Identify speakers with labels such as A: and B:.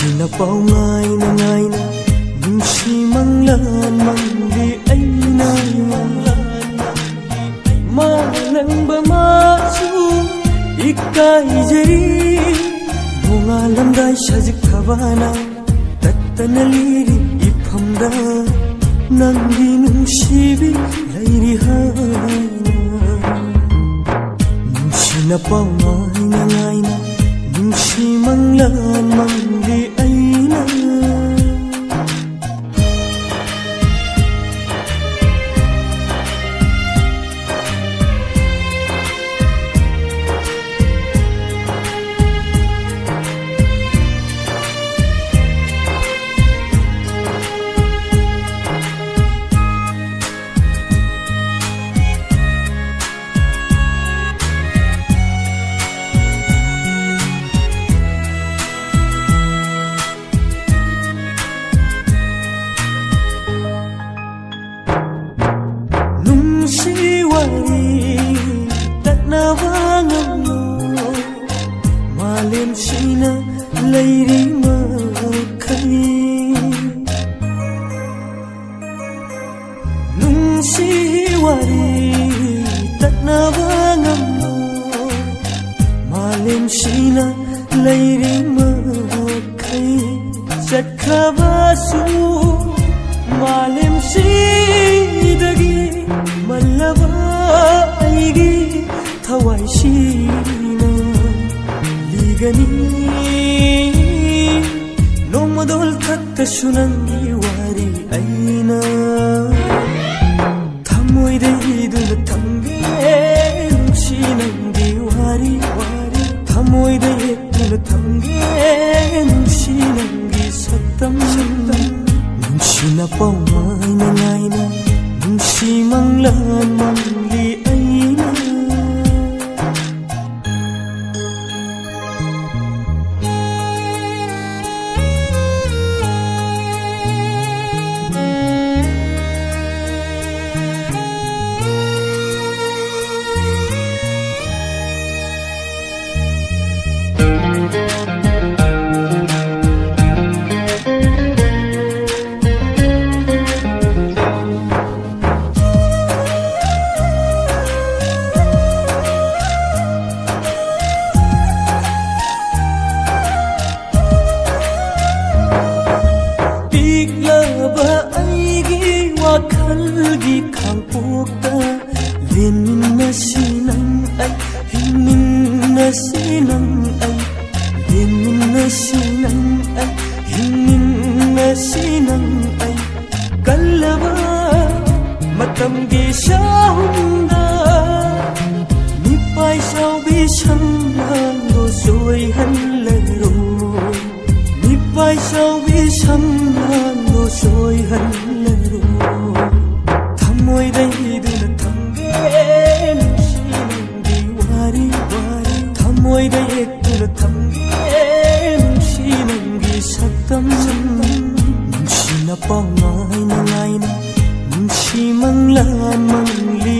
A: Sina pau ngai na nungsi manglan mangli ay na manang ba masu ikay jari bunga lamday sajik thabana tattana liri iphamda nanggi nungsibi lairi haina nungsina pau ngai na nungsi manglan mangli ay na Malim sina lairi makai nungsi wari takna bangam malim sina lairi makai sakhabasu malim si dagi malaba aigi thawai sina ligani nomadol thakka sunangi wari aina thamoy deidul thamge nungsi nangi wari wari thamoy deidul thamge nungsi nangi satam satam nungsi na pau ngai na nungsi manglan mangli aina kalgi khangpokta lenin na sinang ay hinin na sinang ay lenin na sinang ay hinin na sinang ay kalaba matamgi sa hunda nipay sao bisang lo soy hanlaro nipay sao bisang lo soy hanlaro thamoy deidul thamge nungsi nangi wari wari thamoy deidul thamge nungsi nangi satam nungsi na pau ngai na nungsi manglan mangli